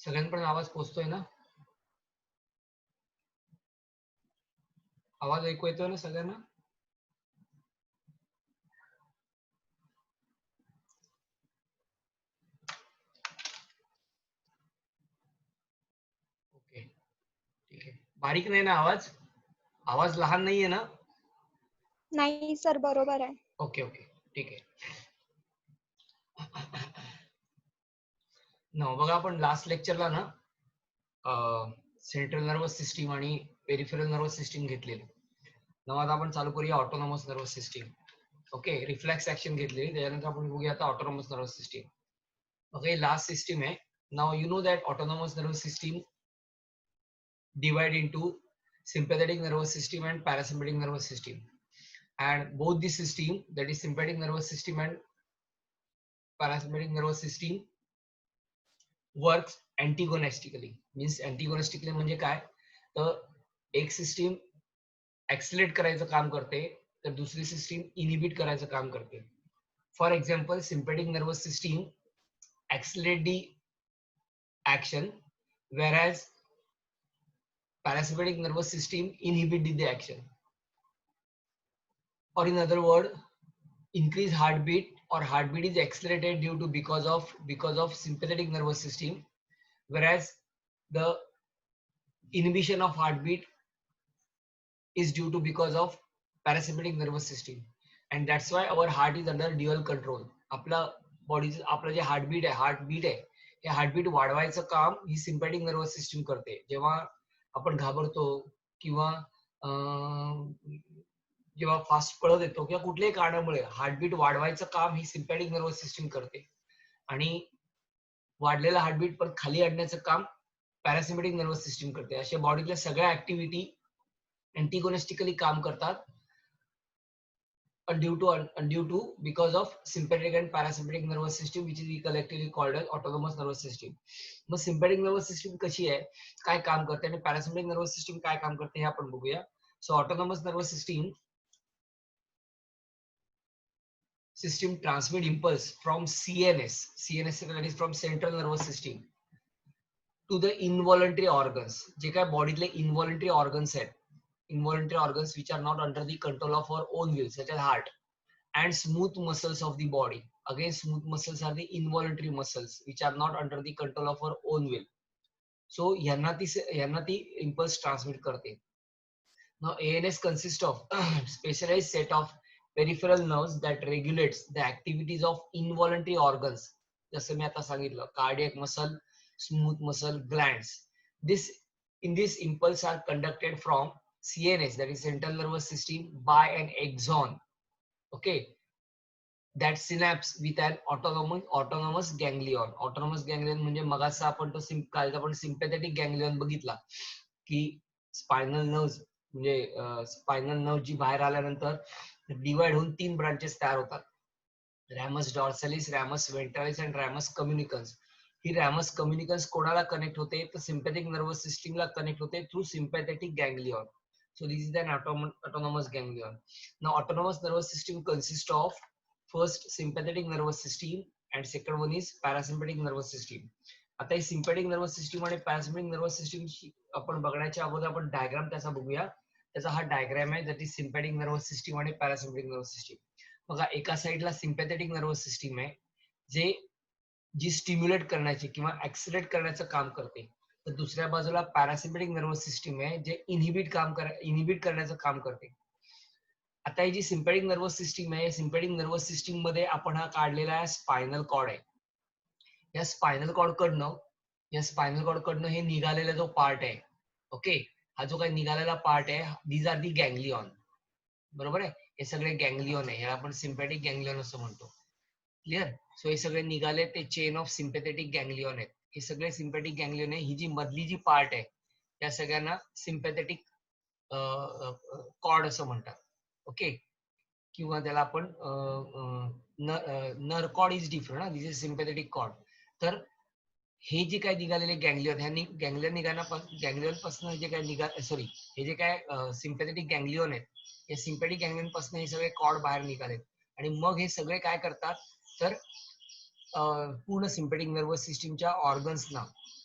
सगळ्यांपर्यंत आवाज पोहोचतोय ना? आवाज ऐकू येतोय ना सगळ्यांना? ओके, ठीक आहे. बारीक नाही ना आवाज? आवाज लहान नाहीये ना? नाही सर, बरोबर आहे. ओके ओके, ठीक आहे. न बघा, आपण लास्ट लेक्चरला ना सेंट्रल नर्वस सिस्टीम आणि पेरिफेरल नर्वस सिस्टीम घेतलेली. नव आता आपण चालू करूया autonomous nervous system. Okay, reflex action घेतलेली, त्याच्यानंतर आपण बघूया आता autonomous nervous system. Okay, last system आहे. Now you know that autonomous nervous system divide into sympathetic nervous system and parasympathetic nervous system, and both the system, that is sympathetic nervous system and parasympathetic nervous system, works antagonistically. means antagonistically म्हणजे काय, तर एक system ऍक्सिलेट करायचं काम करते तर दुसरी system inhibit करायचं काम करते. For example, sympathetic nervous system accelerate the action, whereas parasympathetic nervous system inhibit the action. Or in other word, increase heartbeat or heartbeat is accelerated due to because of sympathetic nervous system, whereas the inhibition of heartbeat is due to because of parasympathetic nervous system. And that's why our heart is under dual control. आपला बॉडीचं आपलं जे heartbeat आहे हे heartbeat वाढवायचं काम ही sympathetic nervous system करते. जेव्हा आपण घाबरतो किंवा जेव्हा फास्ट पळत येतो किंवा कुठल्याही कारणामुळे हार्टबीट वाढवायचं काम ही सिम्पॅथिक नर्वस सिस्टीम करते, आणि वाढलेला हार्टबीट पण खाली आणण्याचं काम पॅरासिम्पॅथिक नर्वस सिस्टीम करते. अशा बॉडीतल्या सगळ्या ऍक्टिव्हिटी अँटिगोनिस्टिकली काम करतात due to because of sympathetic and parasympathetic nervous system, which is collectively called as autonomous nervous system. मग sympathetic nervous system कशी आहे, काय काम करते, आणि parasympathetic nervous system काय काम करते हे आपण बघूया. So autonomous nervous system transmit impulse from CNS, that is from central nervous system, to the involuntary organs. जे काय बॉडीतले involuntary organs आहेत, involuntary organs which are not under the control of our own will, such as heart and smooth muscles of the body. Again, smooth muscles are the involuntary muscles which are not under the control of our own will. So ह्यांना ती impulse transmit करते. Now ANS consists of specialized set of peripheral nerves that regulates the activities of involuntary organs. जसं मी आता सांगितलं, cardiac muscle, smooth muscle, glands. This impulse are conducted from CNS, that is central nervous system, by an axon. Okay, that synapse with an autonomous ganglion. Autonomous ganglion म्हणजे मगाचा आपण तो कालचा आपण sympathetic ganglion बघितला की स्पायनल नर्व्ह म्हणजे spinal nerve जी बाहेर आल्यानंतर डिवाइड होऊन 3 ब्रांचेस तयार होतात, रॅमस डॉर्सॅलिस, रॅमस वेंट्रालिस आणि रॅमस कम्युनिकन्स. ही रॅमस कम्युनिकन्स कोणाला कनेक्ट होते, तर सिम्पॅथिक नर्वस सिस्टीमला कनेक्ट होते through sympathetic ganglion. So this is an autonomous ganglion. Now autonomous nervous system consists of first sympathetic nervous system and second one is parasympathetic nervous system. आता ही sympathetic nervous system आणि parasympathetic nervous system आपण बघण्याच्या अगोदर आपण diagram त्याचा बघूया. त्याचा हा diagram आहे, दॅट इज सिम्पॅथिक नर्वस सिस्टीम आणि पॅरासिम्पॅथिक नर्वस सिस्टीम. बघा, एका साईडला सिम्पॅथेटिक नर्वस सिस्टीम आहे जी स्टिम्युलेट करण्याचे किंवा ऍक्सिलेट करण्याचं काम करते, तर दुसऱ्या बाजूला पॅरासिम्पॅथिक नर्वस सिस्टीम आहे जे इनहिबिट करण्याचं काम करते. आता ही जी सिम्पॅथिक नर्वस सिस्टीम आहे, सिम्पॅथिक नर्वस सिस्टीम मध्ये आपण हा काढलेला स्पायनल कॉर्ड आहे. या स्पायनल कॉर्ड कडनं हे निघालेला जो पार्ट आहे, ओके, हा जो काही निघालेला पार्ट आहे, दीज आर दी गँग्लियॉन. बरोबर आहे, हे सगळे गँग्लियॉन आहे, ह्याला आपण सिम्पॅथिक गँग्लियॉन असं म्हणतो. क्लिअर? सो हे सगळे निघाले ते चेन ऑफ सिम्पॅथेटिक गँग्लियॉन आहेत. हे सगळे सिम्पॅथिक गँग्लियॉन आहे. ही जी मधली जी पार्ट आहे त्या सगळ्यांना सिम्पॅथेटिक कॉर्ड असं म्हणतात. ओके, किंवा त्याला आपण nerve cord is different, this is sympathetic cord. तर हे जे काय निघालेले गँग्लियॉन, ह्या गँग्लियॉन पासून जे काय हे जे काय सिम्पॅथेटिक गँग्लियॉन आहेत, या सिम्पॅथिक गँग्लियॉन पासून हे सगळे कॉर्ड बाहेर निघालेत, आणि मग हे सगळे काय करतात तर पूर्ण सिम्पॅथिक नर्वस सिस्टीमच्या ऑर्गन्सना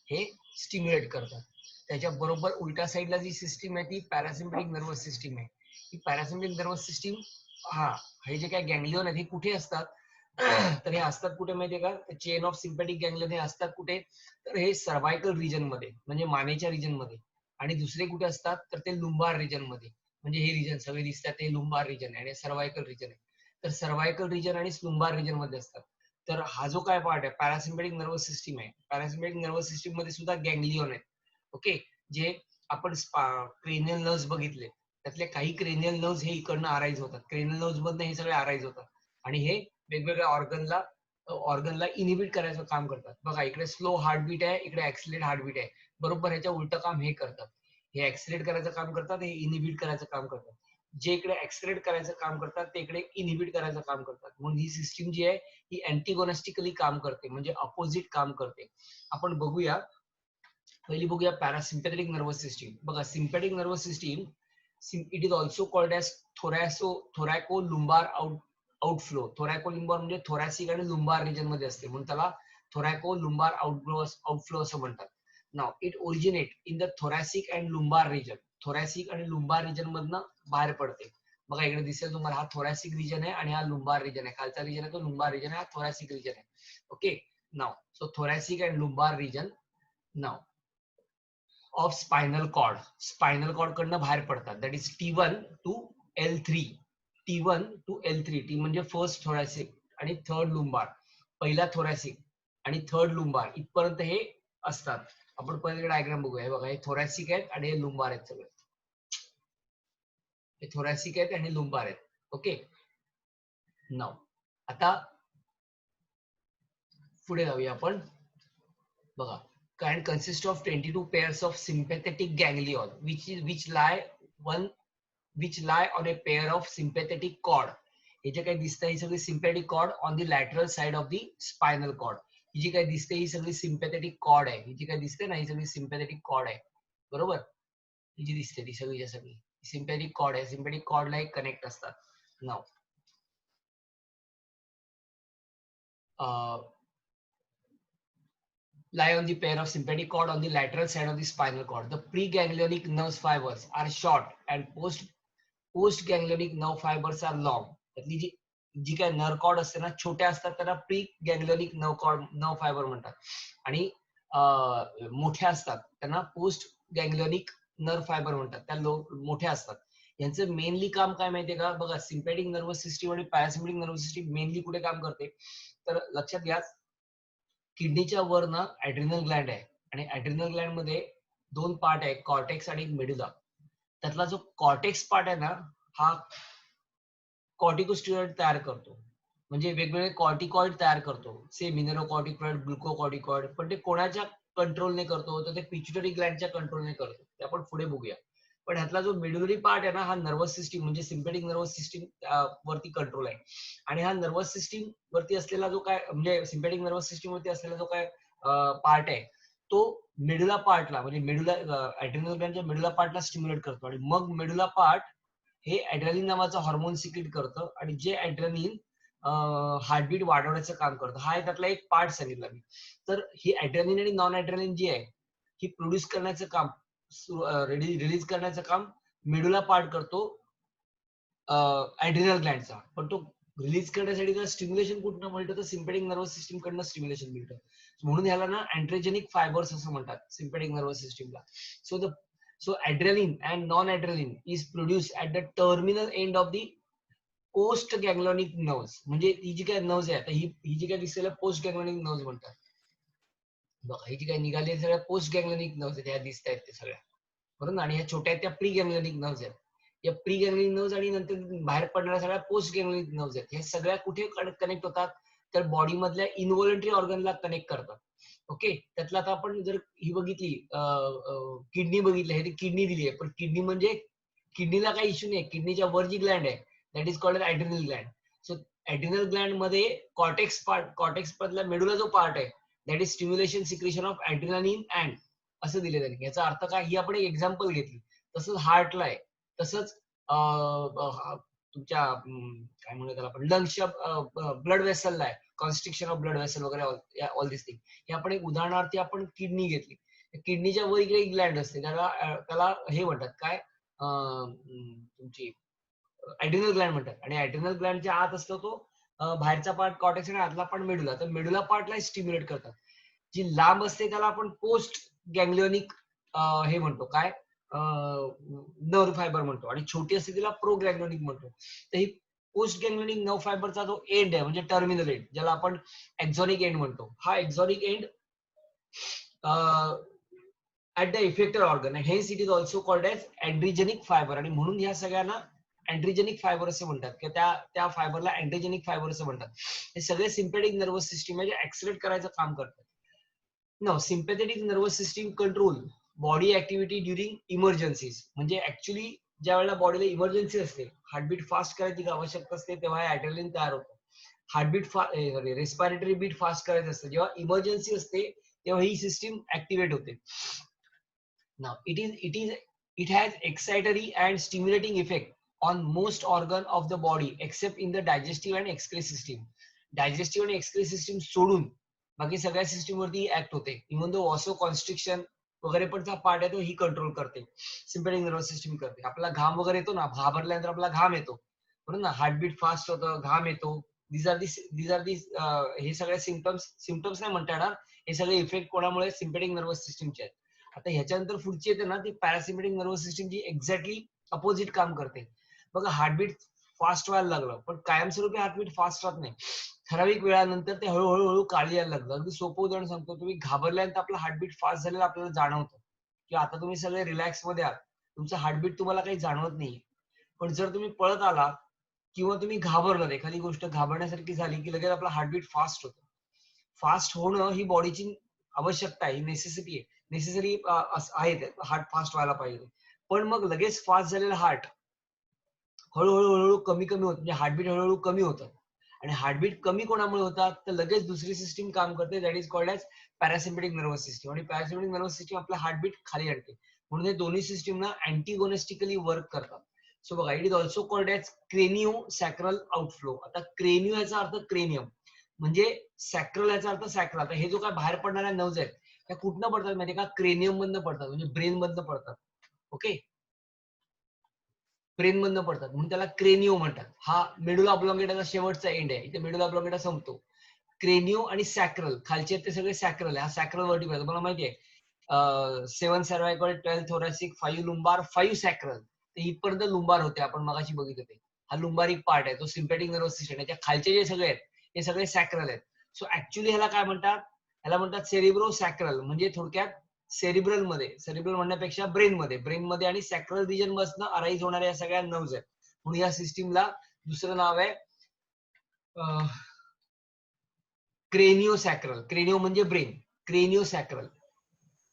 हे स्टिम्युलेट करतात. त्याच्या बरोबर उलट्या साईडला जी सिस्टीम आहे ती पॅरासिम्पॅथिक नर्वस सिस्टीम आहे. ही पॅरासिम्पॅथिक नर्वस सिस्टीम हे जे काय गँग्लियन आहेत हे कुठे असतात तर हे असतात कुठे माहितीये का, चेन ऑफ सिम्पॅथिक गँग्लियन हे असतात कुठे, तर हे सर्वायकल रिजन मध्ये म्हणजे मानेच्या रिजन मध्ये. आणि दुसरे कुठे असतात तर ते लुंबार रिजन मध्ये. म्हणजे हे रिजन सगळे दिसतात ते लुंबार रिजन आहे आणि सर्वायकल रिजन आहे. तर सर्वायकल रिजन आणि लुंबार रिजन मध्ये असतात. तर हा जो काय पार्ट आहे पॅरासिम्पॅथिक नर्वस सिस्टीम आहे, पॅरासिम्पॅथिक नर्वस सिस्टीम मध्ये सुद्धा गँग्लियन आहे. ओके, जे आपण क्रेनियल नर्व्स बघितले त्यातले काही क्रेनियल नर्व्स हे इकडनं अराईज होतात, क्रेनियल नर्व्स मधनं हे सगळे अराईज होतात आणि हे वेगवेगळ्या ऑर्गनला इनिबिट करायचं काम करतात. बघा इकडे स्लो हार्टबीट आहे, इकडे ऍक्सिलेट हार्टबीट आहे, बरोबर ह्याच्या उलट काम हे करतात. हे ऍक्सिलेट करायचं काम करतात, हे इनिबिट करायचं काम करतात. जे इकडे ऍक्सिलेट करायचं काम करतात ते इकडे इनिबिट करायचं काम करतात. म्हणून ही सिस्टीम जी आहे ही अँटिगोनिस्टिकली काम करते, म्हणजे अपोजिट काम करते. आपण बघूया, पहिली बघूया पॅरासिम्पॅथेटिक नर्वस सिस्टीम. बघा sympathetic nervous system, it is also called as thoracolumbar outflow. Thoracolumbar म्हणजे थोरॅसिक आणि लुंबार रिजन मध्ये असते म्हणून त्याला थोरॅको लुंबार आउटफ्लो असं म्हणतात. Now it originate in the thoracic and lumbar region. Thoracic आणि लुंबार रिजन मधनं बाहेर पडते. बघा इकडे दिसेल तुम्हाला हा थोरॅसिक रिजन आहे आणि हा लुंबार रिजन आहे. खालचा रिजन आहे तो लुंबार रिजन आहे, हा थोरॅसिक रिजन आहे. Okay, now so thoracic and lumbar region नाव ऑफ स्पायनल कॉर्ड कडनं बाहेर पडतात. That is T1 to L3. T1 to L3. T म्हणजे फर्स्ट थोरॅसिक आणि थर्ड लुंबार. पहिला थोरॅसिक आणि थर्ड लुंबार इथपर्यंत हे असतात. आपण पहिले डायग्राम बघूया. हे बघा हे थोरॅसिक आहेत आणि हे लुंबार आहेत सगळे. हे थोरॅसिक आहेत आणि लुंबार आहेत. ओके, नाव आता पुढे जाऊया आपण. बघा, can consist of 22 pairs of sympathetic ganglion which lie on a pair of sympathetic cord. हे जे काही दिसतंय ही सगळी sympathetic cord on the lateral side of the spinal cord. ही जी काही दिसते ही सगळी सिम्पॅथेटिक कॉर्ड आहे. ही जी काही दिसते ना ही सगळी सिम्पॅथेटिक कॉर्ड आहे, बरोबर. ही जी दिसते ती सगळी सिम्पॅथेटिक कॉर्ड आहे. सिम्पॅथेटिक कॉर्डला एक कनेक्ट असतात. नाव lie on the pair of sympathetic cord on the lateral side of the spinal cord. The preganglionic nerve fibers are short and postganglionic nerve fibers are long. त्यातली जी जी काय nerve cord असते ना छोट्या असतात त्याला pre गँग्लियोनिक nerve fibre म्हणतात आणि मोठ्या असतात त्यांना पोस्ट गँग्लियोनिक नर्व फायबर म्हणतात. त्या मोठ्या असतात. यांचं मेनली काम काय माहितीये का, बघा सिम्पॅथिक नर्वस सिस्टीम आणि पॅरासिम्पॅथिक नर्वस सिस्टीम मेनली कुठे काम करते तर लक्षात घ्या, किडनीच्या वर ना ऍड्रिनल ग्लँड आहे आणि ऍड्रिनल ग्लँड मध्ये दोन पार्ट आहे, कॉर्टेक्स आणि मेडुला. त्यातला जो कॉर्टेक्स पार्ट आहे ना हा कॉर्टिकोस्टेरॉइड तयार करतो, म्हणजे वेगवेगळे कॉर्टिकॉइड तयार करतो. से मिनरोकॉर्टिकॉइड, ग्लुकोकॉर्टिकॉइड, पण ते कोणाच्या कंट्रोलने करतो तर ते पिट्युटरी ग्लँडच्या कंट्रोलने करतो. ते आपण पुढे बघूया. पण ह्यातला जो मेडुलरी पार्ट आहे ना हा नर्वस सिस्टीम म्हणजे सिम्पॅथिक नर्वस सिस्टीम वरती कंट्रोल आहे. आणि हा नर्वस सिस्टीम वरती असलेला जो काय म्हणजे सिम्पॅथिक नर्वस सिस्टीम वरती असलेला जो काय पार्ट आहे तो मेडुला पार्टला म्हणजे मेडुला ऍड्रिनल ग्लँडच्या मेडुला पार्टला स्टिम्युलेट करतो आणि मग मेडुला पार्ट हे ऍड्रेनालिन नावाचं हॉर्मोन सिक्रेट करतं आणि जे ऍड्रेनालिन हार्टबीट वाढवण्याचं काम करतं. हा त्यातला एक पार्ट सांगितला मी. तर ही ऍड्रेनालिन आणि नॉन ऍड्रेनालिन जी आहे ही प्रोड्यूस करण्याचं काम रिलीज करण्याचं काम मेडुला पार्ट करतो ऍड्रिनल ग्लँडचा. पण तो रिलीज करण्यासाठी त्याला स्टिम्युलेशन कुठनं मिळतं तर सिम्पॅथिक नर्वस सिस्टीम कडनं स्टिम्युलेशन मिळतं. म्हणून ह्याला ना अँड्रोजेनिक फायबर्स असं म्हणतात सिम्पॅथिक नर्वस सिस्टीमला. So adrenaline and non-adrenaline is produced at the terminal end of the post ganglionic nerves. म्हणजे ही जी काय नर्व्स आहे ही जी काय दिसलेल्या पोस्ट गँग्लियोनिक नर्व्स म्हणतात. बघा ही जी काय निघाली सगळ्या पोस्ट गँग्लियोनिक नर्व्स आहेत, ह्या दिसत आहेत ते सगळ्या, बरोबर. आणि ह्या छोट्या त्या प्री गँग्लियोनिक नर्व्स आहेत. या प्री गँग्लियोनिक नर्व्स आणि नंतर बाहेर पडणाऱ्या सगळ्या पोस्ट गँग्लियोनिक नर्व्स आहेत. हे सगळ्या कुठे कनेक्ट होतात तर बॉडी मधल्या इनव्हॉलंटरी ऑर्गनला कनेक्ट करतात. ओके, त्यातला आता आपण जर ही बघितली किडनी बघितली आहे, किडनी दिली आहे, पण किडनी म्हणजे किडनीला काही इश्यू नाही. किडनीच्या वर जी ग्लँड आहे that is called adrenal gland. So adrenal gland मध्ये कॉर्टेक्स मधला मेडुला जो पार्ट आहे that is stimulation secretion of adrenaline and असं दिले त्यांनी. याचा अर्थ काय, ही आपण एक एक्झाम्पल घेतली. तसंच हार्टला आहे, तसंच तुमच्या काय म्हणूया त्याला आपण लंग्सच्या ब्लड वेसलला आहे, कॉन्स्ट्रिक्शन ऑफ ब्लड वेसल वगैरे ऑल दिस थिंग. हे आपण एक उदाहरणार्थी आपण किडनी घेतली. किडनीच्या वर इकडे एक ग्लँड असते, त्याला हे म्हणतात काय, तुमची ऍड्रिनल ग्लँड म्हणतात. आणि ऍड्रिनल ग्लँडच्या आत असतो तो बाहेरचा पार्ट कॉर्टेक्स आणि आतला पार्ट मेडुला. तर मेडुला पार्टला स्टिम्युलेट करतात. जी लांब असते त्याला आपण पोस्ट गँग्लिओनिक हे म्हणतो काय, नर्व फायबर म्हणतो. आणि छोटी असते तिला प्रो गँग्लिओनिक म्हणतो. तर ही पोस्ट गँग्लिओनिक नर्व फायबरचा जो एंड आहे म्हणजे टर्मिनल एंड, ज्याला आपण एक्झॉनिक एंड म्हणतो, हा एक्झॉनिक end at the effector organ, and hence it is also called as androgenic fiber. आणि म्हणून ह्या सगळ्यांना अँड्रिजेनिक फायबर असे म्हणतात, की त्या फायबरला अँड्रिजेनिक फायबर असं म्हणतात. हे सगळे सिम्पॅथेटिक नर्वस सिस्टीम म्हणजे ऍक्सिलेट करायचं काम करतात. Now sympathetic nervous system control body activity during emergencies. म्हणजे ऍक्च्युली ज्या वेळेला बॉडीला इमर्जन्सी असते, हार्टबीट फास्ट करायची आवश्यकता असते, तेव्हा ऍड्रेनलिन तयार होतं. हार्टबीट रेस्पिरेटरी बीट फास्ट करायचं असतं, जेव्हा इमर्जन्सी असते तेव्हा ही सिस्टीम ऍक्टिव्हेट होते. Now it has excitatory and stimulating effect on most organ of the body except in the digestive and excretory system. Digestive आणि excretory system सोडून बाकी सगळ्या सिस्टीम वरती ऍक्ट होते. इव्हन दो वॉसो कॉन्स्ट्रिक्शन वगैरे पण पार्ट आहे तो ही कंट्रोल करते, सिम्पॅथेटिक नर्वस सिस्टीम करते. आपला घाम वगैरे येतो ना, घाबरल्यानंतर आपला घाम येतो म्हणून ना, हार्टबीट फास्ट होतं, घाम येतो. दीज आर दी हे सगळे सिम्पटम्स नाही म्हणता येणार, हे सगळे इफेक्ट कोणामुळे, सिम्पॅथेटिक नर्वस सिस्टीमचे आहेत. आता ह्याच्यानंतर पुढची येते ना ती पॅरासिम्पॅथिक नर्वस सिस्टीम, जी एक्झॅक्टली अपोजिट काम करते. बघा, हार्टबीट फास्ट व्हायला लागलं पण कायमस्वरूपी हार्टबीट फास्ट राहत नाही. ठराविक वेळानंतर ते हळूहळू काळी यायला लागलं. अगदी सोपं उदाहरण सांगतो, तुम्ही घाबरल्यानंतर आपलं हार्टबीट फास्ट झालेलं आपल्याला जाणवतं, की आता तुम्ही सगळे रिलॅक्स मध्ये आहात, तुमचं हार्टबीट तुम्हाला काही जाणवत नाही. पण जर तुम्ही पळत आला किंवा तुम्ही घाबरलात, एखादी गोष्ट घाबरण्यासारखी झाली की लगेच आपला हार्टबीट फास्ट होतं. फास्ट होणं ही बॉडीची आवश्यकता आहे, नेसेसरी आहे, हार्ट फास्ट व्हायला पाहिजे. पण मग लगेच फास्ट झालेलं हार्ट हळूहळू कमी होत, म्हणजे हार्टबीट हळूहळू कमी होतं. आणि हार्टबीट कमी कोणामुळे होतात, तर लगेच दुसरी सिस्टीम काम करते, that is called as parasympathetic nervous system. आणि पॅरासिम्पॅथिक नर्वस सिस्टीम आपलं हार्टबीट खाली आणते. म्हणून हे दोन्ही सिस्टीम ना अँटीगोनेस्टिकली वर्क करतात. सो बघा, it is also called as craniosacral outflow. आता क्रेनिओ याचा अर्थ क्रेनियम, म्हणजे सॅक्रल याचा अर्थ सॅक्रल. आता हे जो काय बाहेर पडणाऱ्या नर्व्ज आहेत त्या कुठनं पडतात माहिती का, क्रेनियम मधनं पडतात, म्हणजे ब्रेन मधनं पडतात. ओके, ब्रेन मधनं पडतात म्हणून त्याला क्रेनिओ म्हणतात. हा मेडुला ऑब्लॉंगेटाचा शेवटचा एंड आहे, इथे मेडुला ऑब्लॉंगेटा संपतो. क्रेनिओ आणि सॅक्रल खालचे ते सगळे सॅक्रल आहे. हा सॅक्रल वर्टिब्रा तुम्हाला माहिती आहे, 7 सर्वायकल, 12 थोरॅसिक, 5 लुंबार, 5 सॅक्रल. इथपर्यंत लुंबार होते, आपण मगाशी बघितलं ते. हा लुंबारिक पार्ट आहे, तो सिम्पॅथिक नर्वस सिस्टम. याच्या खालचे जे सगळे आहेत हे सगळे सॅक्रल आहेत. सो ऍक्च्युली ह्याला काय म्हणतात, ह्याला म्हणतात सेरिब्रो सॅक्रल. म्हणजे थोडक्यात सेरिब्रल म्हणण्यापेक्षा ब्रेन मध्ये आणि सॅक्रल रिजन मधनं अराईज होणाऱ्या या सगळ्या नर्व्ज आहेत. म्हणून या सिस्टीमला दुसरं नाव आहे क्रेनिओ सॅक्रल. क्रेनिओ म्हणजे ब्रेन, क्रेनिओ सॅक्रल.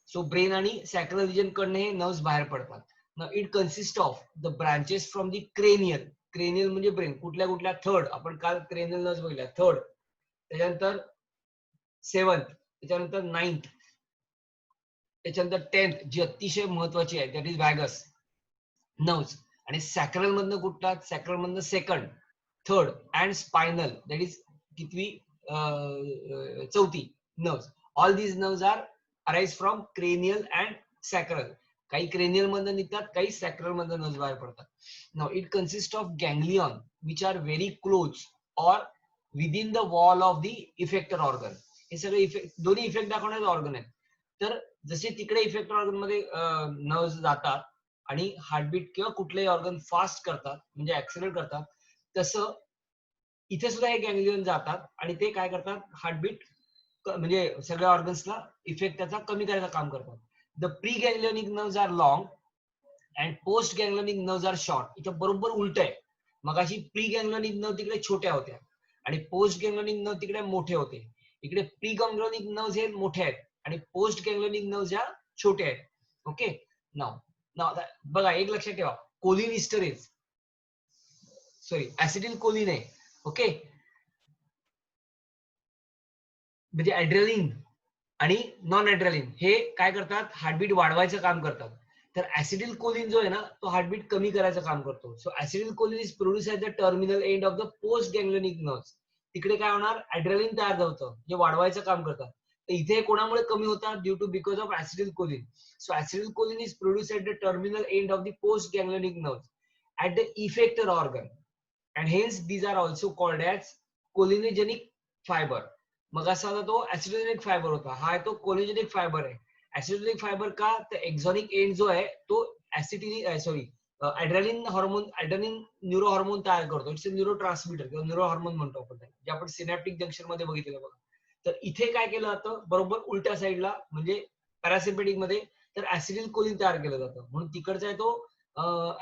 सो ब्रेन आणि सॅक्रल रिजन कडनं हे नर्व्स बाहेर पडतात. Now it consist of the branches from the cranial. Cranial म्हणजे ब्रेन, कुठल्या थर्ड, आपण काल क्रेनियल नर्व्स बघितल्या, थर्ड, त्याच्यानंतर 7th, त्याच्यानंतर 9th, त्याच्यानंतर 10th, जी अतिशय महत्वाची आहे, दॅट इज वॅगस नर्व्स. आणि सॅक्रल मधनं कुठला, सॅक्रल मधनं second, third and spinal, that is कितवी, चौथी nerves. All these nerves are arise from cranial and sacral. काही क्रेनियल मधनं निघतात, काही सॅक्रल मधनं नर्व्स बाहेर पडतात. Now it consist of ganglion which are very close or within the wall of the effector organ. हे सगळे दोन्ही इफेक्ट दाखवणारे ऑर्गन आहेत. तर जसे तिकडे इफेक्टर ऑर्गन मध्ये नर्व्स जातात आणि हार्टबीट किंवा कुठलेही ऑर्गन फास्ट करतात, म्हणजे ऍक्सिलेट करतात, तसं इथे सुद्धा हे गँग्लियन जातात आणि ते काय करतात, हार्टबीट म्हणजे सगळ्या ऑर्गन्सला इफेक्ट त्याचा कमी करायचं काम करतात. The preganglionic nerves are long and postganglionic nerves are short. इथं बरोबर उलट आहे. मगाशी प्री गँग्लियोनिक नर्व तिकडे छोट्या होत्या आणि पोस्ट गँग्लियोनिक नर्व तिकडे मोठे होते. इकडे प्री गँग्लियोनिक नर्व्स हे मोठे आहेत आणि पोस्ट गँग्लियोनिक नर्व्स या छोट्या आहेत. ओके, नाव बघा, एक लक्षात ठेवा, कोलिनिस्टरेज, सॉरी ऍसिटिल कोलिन आहे. ओके, म्हणजे ऍड्रेलिन आणि नॉन ऍड्रेलिन हे काय करतात, हार्टबीट वाढवायचं काम करतात. तर ऍसिटिल कोलिन जो आहे ना, तो हार्टबीट कमी करायचं काम करतो. So acetylcholine is produce at the terminal end of the postganglionic nerves. तिकडे काय होणार, ऍड्रेलिन तयार होतं, जे वाढवायचं काम करतात. इथे कोणामुळे कमी होतात? Due to because of acetylcholine. So acetylcholine is produce at the terminal end of the postganglionic nerve at the effector organ, and hence these are also called as cholinogenic fiber. मग असा होता तो ऍसिडोजेनिक fibre होता, हा आहे तो कोलिनोजेनिक fibre आहे. ऍसिडोजेनिक fibre का? तर एक्झॉनिक एंड जो आहे तो ऍड्रेनालिन हार्मोन, ऍड्रेनालिन न्यूरो हार्मोन तयार करतो. इट्स अ न्यूरो ट्रान्समिटर किंवा न्यूरो हार्मोन म्हणतो आपण, जे आपण सिनॅप्टिक जंक्शन मध्ये बघितलेलं बघा. तर इथे काय केलं जातं? बरोबर उलट्या साईडला म्हणजे पॅरासिम्पेटिक मध्ये तर ऍसिडिल कोलिन तयार केलं जातं. म्हणून तिकडचा आहे तो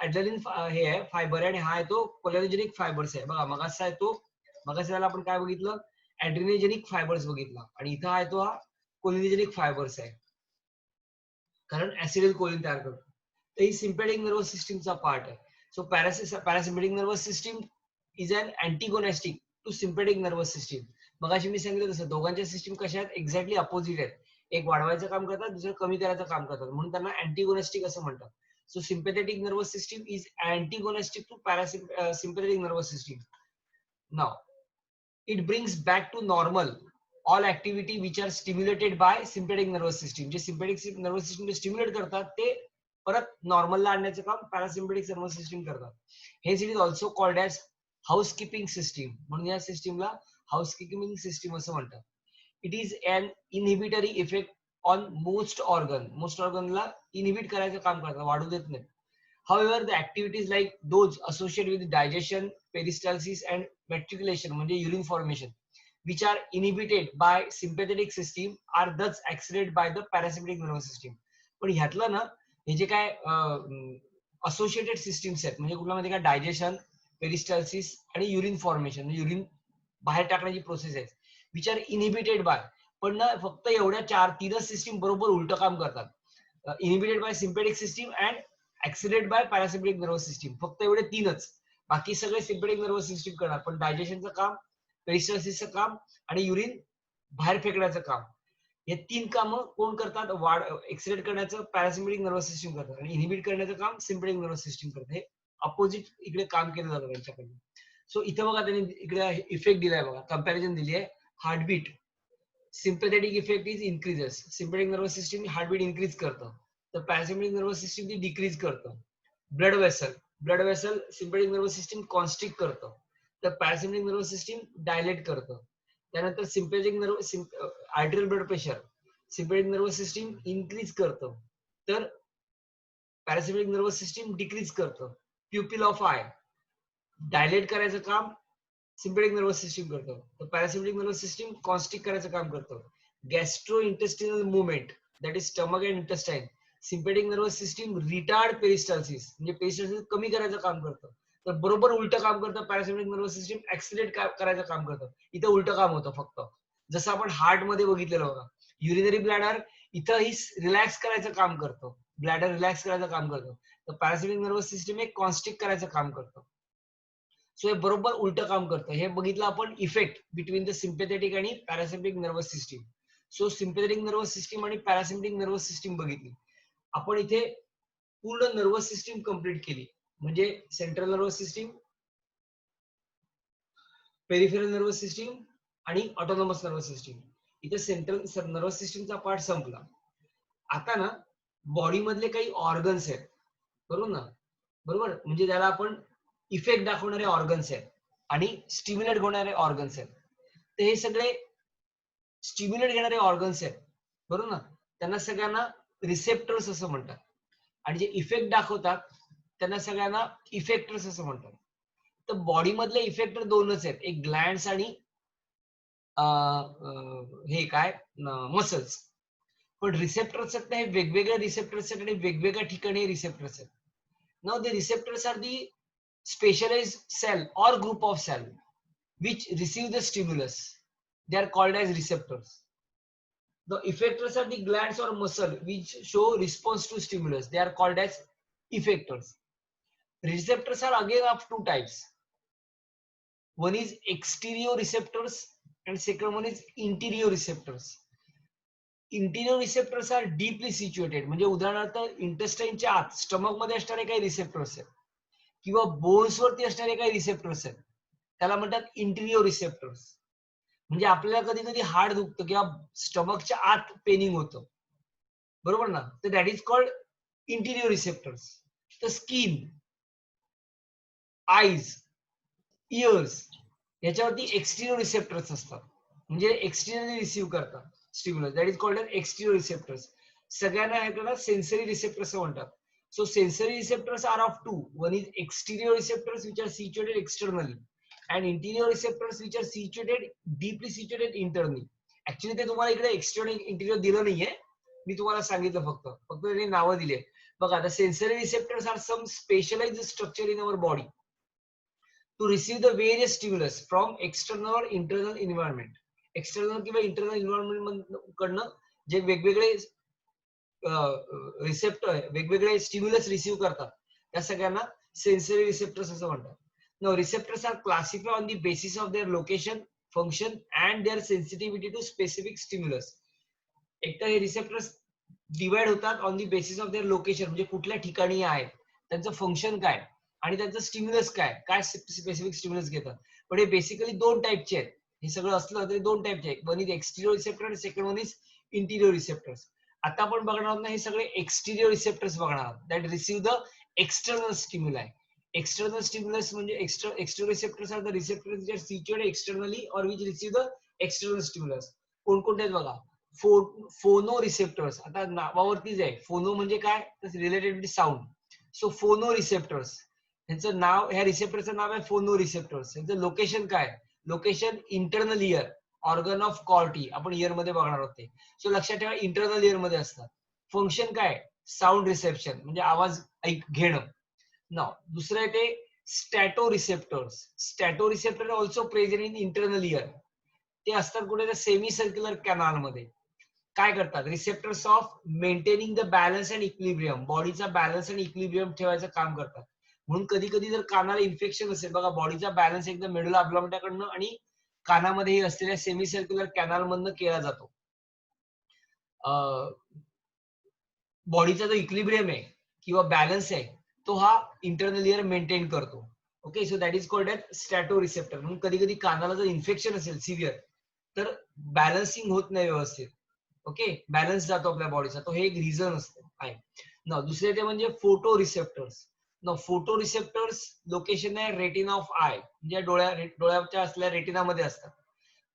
ऍड्रेनालिन हे आहे फायबर आहे, आणि हा आहे तो कोलिनोजेनिक फायबर्स आहे. बघा मगाचा आहे तो, मगाच्या आपण काय बघितलं? ऍड्रेनोजेनिक फायबर्स बघितला, आणि इथं आहे तो हा कोलिनोजेनिक फायबर्स आहे, कारण ऍसिडिल कोलिन तयार करतो. तर ही सिम्पॅथिक नर्वस सिस्टीमचा पार्ट आहे. So parasympathetic nervous system is an antagonistic to sympathetic nervous system. मगाशी मी सांगितलं तसं दोघांच्या सिस्टीम कशा आहेत? एक्झॅक्टली अपोजिट आहेत. एक वाढवायचं काम करतात, दुसरं कमी करायचं काम करतात, म्हणून त्यांना अँटीगोनेस्टिक असं म्हणतात. So sympathetic nervous system is antagonistic to parasympathetic nervous system. Now, it brings back to normal all activity which are stimulated by sympathetic nervous system. जे sympathetic nervous system stimulate करतात ते परत नॉर्मलला आणण्याचं काम पॅरासिम्पॅथिक नर्वस सिस्टीम करतात. Hence it is also called as housekeeping system. म्हणून या सिस्टीमला housekeeping system असं म्हणतात. It is an inhibitory effect on most organला inhibit करायचं काम करतात, वाढू देत नाही. However, the activities like those associated with digestion, peristalsis and matriculation म्हणजे urine formation, which are inhibited by sympathetic system, are thus accelerated by the parasympathetic nervous system. पण ह्यातलं ना हे जे काय असोसिएटेड सिस्टीम्स आहेत, म्हणजे कुठला म्हणजे काय? डायजेशन, पेरिस्टाल्सिस आणि युरिन फॉर्मेशन, युरिन बाहेर टाकण्याची प्रोसेस आहे, विच आर इनहिबिटेड बाय. पण ना फक्त एवढ्या तीनच सिस्टीम बरोबर उलट काम करतात. Inhibited by sympathetic system and accelerated by parasympathetic nervous system. फक्त एवढे तीनच, बाकी सगळे सिम्पॅथिक नर्वस सिस्टीम करणार. पण डायजेशनचं काम, पेरिस्टाल्सिसचं काम आणि युरिन बाहेर फेकण्याचं काम, हे तीन कामं कोण करतात? वाढ एक्सिलेट करण्याचं पॅरासिम्पॅथिक नर्वस सिस्टीम करतात, आणि इनहिबिट करण्याचं काम सिम्पॅथिक नर्वस सिस्टीम करतात. हे अपोजिट इकडे काम केलं जातं त्यांच्याकडे. सो इथं बघा त्यांनी इकडे इफेक्ट दिलाय बघा, कंपॅरिझन दिली आहे. Heartbeat, sympathetic effect is increases. Sympathetic nervous system heartbeat increase करतं, तर पॅरासिम्पॅथिक नर्वस सिस्टीम ती डिक्रीज करतं. Blood vessel sympathetic nervous system constrict करतं, तर पॅरासिम्पॅथिक नर्वस सिस्टीम डायलेट करतं. त्यानंतर sympathetic arterial blood pressure sympathetic nervous system increase करतं, तर पॅरासिम्पॅथिक नर्वस सिस्टीम डिक्रीज करतं. प्युपिल ऑफ आय डायलेट करायचं काम सिम्पॅथिक नर्वस सिस्टीम करतं, तर पॅरासिम्पॅथिक नर्वस सिस्टीम कॉन्स्ट्रिक्ट करायचं काम करतं. Gastrointestinal movement, that is stomach and intestine, sympathetic nervous system retard peristalsis म्हणजे पेरिस्टाल्सिस कमी करायचं काम करतं. तर बरोबर उलट काम करतं पॅरासिम्पॅथिक नर्वस सिस्टीम ऍक्सिलेट करायचं काम करतं. इथं उलट काम होतं फक्त, जसं आपण हार्ट मध्ये बघितलेलं होतं. युरिनरी ब्लॅडर इथं ही रिलॅक्स करायचं काम करतं, ब्लॅडर रिलॅक्स करायचं काम करतं, तर पॅरासिम्पॅथिक नर्वस सिस्टीम एक कॉन्स्ट्रिक्ट करायचं काम करतं. सो हे बरोबर उलट काम करतं. हे बघितलं आपण इफेक्ट बिटवीन द सिम्पॅथेटिक आणि parasympathetic nervous system. So sympathetic nervous system आणि पॅरासिम्पॅथिक नर्वस सिस्टीम बघितली आपण. इथे पूर्ण नर्वस सिस्टीम कंप्लीट केली, म्हणजे central nervous system, peripheral nervous system आणि ऑटोनॉमस नर्वस सिस्टीम. इथे सेंट्रल नर्वस सिस्टीमचा पार्ट संपला. आता ना बॉडी मधले काही ऑर्गन्स आहेत, बरोबर ना? बरोबर, म्हणजे त्याला आपण इफेक्ट दाखवणारे ऑर्गन्स आहेत आणि स्टिम्युलेट होणारे ऑर्गन्स आहेत. तर हे सगळे स्टिम्युलेट घेणारे ऑर्गन्स आहेत, बरोबर ना? त्यांना सगळ्यांना रिसेप्टर्स असं म्हणतात, आणि जे इफेक्ट दाखवतात त्यांना सगळ्यांना इफेक्टर्स असं म्हणतात. तर बॉडी मधले इफेक्टर दोनच आहेत, एक ग्लँड्स आणि हे काय मसल्स. पण रिसेप्टर्स आहेत ना, हे वेगवेगळे रिसेप्टर्स आहेत आणि वेगवेगळ्या ठिकाणी रिसेप्टर्स आहेत. Now the receptors are the specialized cell or group of cell which receive the stimulus. They are called as receptors. The effectors are the glands or muscle which show response to stimulus. They are called as effectors. Receptors are again of two types. One is exterior receptors and second one is interior receptors. Interior receptors are deeply situated, म्हणजे उदाहरणार्थ इंटेस्टाइनच्या आत stomach मध्ये असणारे काही receptors आहेत किंवा bones वरती असणारे काही रिसेप्टर्स आहेत, त्याला म्हणतात इंटिरियर रिसेप्टर्स. म्हणजे आपल्याला कधी कधी हाड दुखतं किंवा स्टमकच्या आत पेनिंग होतं, बरोबर ना, तर that is called interior receptors. तर स्किन, आईज, इयर्स याच्यावरती एक्सटिरियर रिसेप्टर्स असतात, म्हणजे एक्सटिरियरली रिसीव्ह करतात stimulus, that is called exterior receptors. सगळ्यांना ह्याला सेन्सरी रिसेप्टर्स म्हणतात. So sensory receptors are of two. One is exterior receptors which are situated externally and interior receptors which are situated deeply situated internally. Actually ते तुम्हाला इकडे external interior दिलं नाहीये, मी तुम्हाला सांगितलं फक्त त्यांनी नावं दिले. बघा, the sensory receptors are some specialized structure in our body to receive the various stimulus from external or internal environment. External किंवा इंटरनल एन्व्हायरमेंट कडनं जे वेगवेगळे रिसेप्टर वेगवेगळे स्टिम्युलस रिसीव्ह करतात त्या सगळ्यांना सेन्सरी रिसेप्टर्स असं म्हणतात. Now, receptors are classified on the basis of their location, function, and their sensitivity to specific stimulus. एकतर हे रिसेप्टर्स डिवाइड होतात on the basis of their location, म्हणजे कुठल्या ठिकाणी आहेत, त्यांचं फंक्शन काय आणि त्यांचं स्टिम्युलस काय स्पेसिफिक स्टिम्युलस घेतात. पण हे बेसिकली दोन टाईपचे आहेत. हे सगळं असलं तरी दोन टाईपचे आहेत. वन इज एक्सटिरियर रिसेप्टर आणि second one is interior receptors. आता आपण बघणार आहोत ना हे सगळे एक्सटिरियर रिसेप्टर्स बघणार आहोत, that receive the external stimuli. External stimulus म्हणजे external receptors are the receptors which are situated externally or which receive the external stimulus. कोणकोणते आहेत बघा, फोनो रिसेप्टर्स. आता नावावरतीच आहे, फोनो म्हणजे काय, रिलेटेड विथ साऊंड. सो फोनो रिसेप्टर्स ह्याचं नाव, ह्या रिसेप्टरचं नाव आहे फोनो रिसेप्टर्स. ह्याचं लोकेशन काय, location internal year, organ of कॉर्टी, आपण इयर मध्ये बघणार आहोत ते. सो लक्षात ठेवा इंटरनल इयर मध्ये असतात. फंक्शन काय, साऊंड रिसेप्शन म्हणजे आवाज घेणं. नाव दुसरं आहे ते statoreceptors. Statoreceptor also present in internal ear. ते असतात कुठे, सेमी सर्क्युलर कॅनाल मध्ये. काय करतात, receptors of maintaining the balance and equilibrium, बॉडीचा बॅलन्स आणि इक्विलिब्रियम ठेवायचं काम करतात. म्हणून कधी कधी जर कानाला इन्फेक्शन असेल, बघा बॉडीचा बॅलन्स एकदम मेडुला ऑब्लांगाकडनं आणि कानामध्ये असलेल्या सेमी सर्क्युलर कॅनाल मधनं केला जातो. बॉडीचा जो इक्विलिब्रियम आहे किंवा बॅलन्स आहे तो हा इंटरनल इयर मेंटेन करतो. Okay, so that is called as statoreceptor. म्हणून कधी कधी कानाला जर इन्फेक्शन असेल सिव्हिअर तर बॅलन्सिंग होत नाही व्यवस्थित. ओके, बॅलन्स जातो आपल्या बॉडीचा, तो हे एक रिझन असतं आहे ना. दुसरे ते म्हणजे फोटो रिसेप्टर्स. ना फोटो रिसेप्टर्स लोकेशन आहे रेटिना ऑफ आय, म्हणजे डोळ्याच्या असलेल्या रेटिनामध्ये असतात.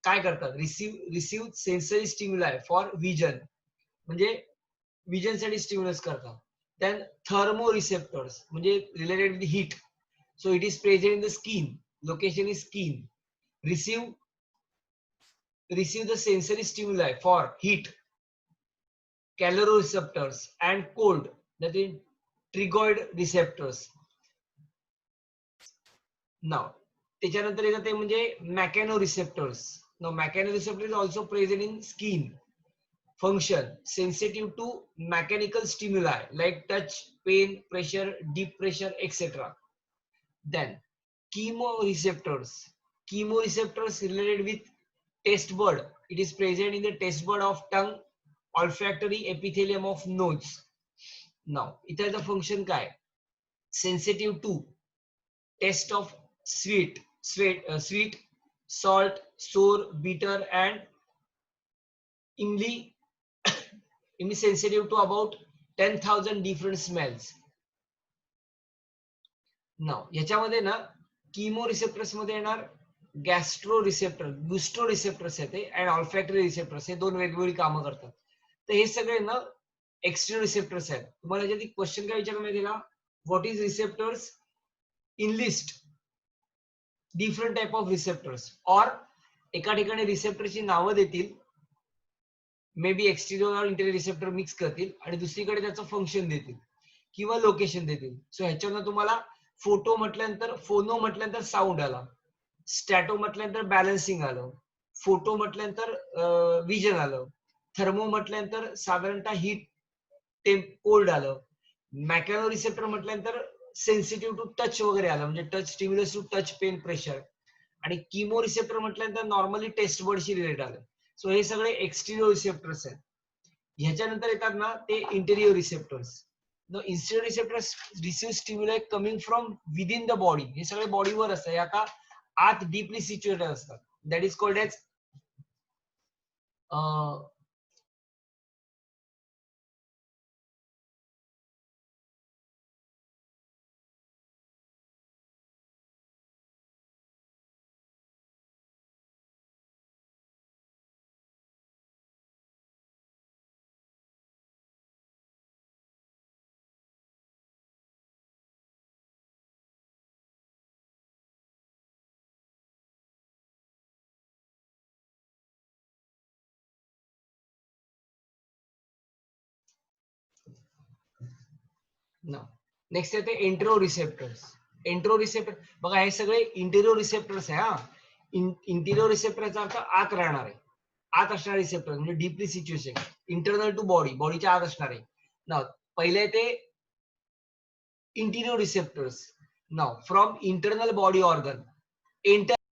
काय करतात, रिसीव्ह सेन्सरी स्टिम्युलाई फॉर विजन, म्हणजे विजन साठी स्टिम्युलस करतात. देन थर्मो रिसेप्टर्स म्हणजे related with heat. So it is present in the skin, location is skin. receive the sensory stimuli for heat, calororeceptors, and cold, that is trigoid receptors. Now त्याच्यानंतर येतात ते म्हणजे mechanoreceptors. Now mechanoreceptor is also present in skin. Function sensitive to mechanical stimuli like touch, pain, pressure, deep pressure, etc. Then chemoreceptors. Chemoreceptors related with taste bud. It is present in the taste bud of tongue, olfactory epithelium of nose. Now इथे the function काय, sensitive to taste of sweet, salt, sour, bitter, and sensitive to about 10,000 different smells. Now याच्यामध्ये ना किमो receptors मध्ये येणार gastro receptor, Gusto receptors येते आणि ऑल्फॅक्टरी receptors, हे दोन वेगवेगळी कामं करतात. तर हे सगळे ना एक्सटर्नल रिसेप्टर्स आहेत. तुम्हाला याच्यात क्वेश्चन काय विचारला माहिती का, what is receptors in list different type of receptors. और एका ठिकाणी रिसेप्टरची नावं देतील, मे बी एक्सटिरियर और इंटेरियर रिसेप्टर मिक्स करतील आणि दुसरीकडे त्याचं फंक्शन देतील किंवा लोकेशन देतील. सो ह्याच्यावर तुम्हाला फोटो म्हटल्यानंतर, फोनो म्हटल्यानंतर साऊंड आला, स्टॅटो म्हटल्यानंतर बॅलन्सिंग आलं, फोटो म्हटल्यानंतर विजन आलं, थर्मो म्हटल्यानंतर साधारणतः हीट कोल्ड आलं, मॅकॅनो रिसेप्टर म्हटल्यानंतर सेन्सिटिव्ह टू टच वगैरे आलं, म्हणजे touch stimulus to touch, pain, pressure. आणि किमो रिसेप्टर म्हटल्यानंतर नॉर्मली टेस्ट बर्डशी रिलेट आलं. सो हे सगळे एक्सटिरियर रिसेप्टर्स आहेत. ह्याच्यानंतर येतात ना ते interior receptors. Interior receptors receive stimuli coming from within the body. हे सगळे बॉडीवर असतात, आता आत डीपली सिच्युएटेड असतात. That is called as next येते एंट्रो रिसेप्टर्स. एंट्रो रिसेप्टर बघा हे सगळे इंटेरियर रिसेप्टर्स आहे. हा इंटेरियर रिसेप्टरचा अर्थ आत राहणार आहे, आत असणारे रिसेप्टर म्हणजे deeply situation, internal to body, बॉडीच्या आत असणार आहे. नाव पहिले ते इंटेरियर रिसेप्टर्स. नाव from internal body organ enter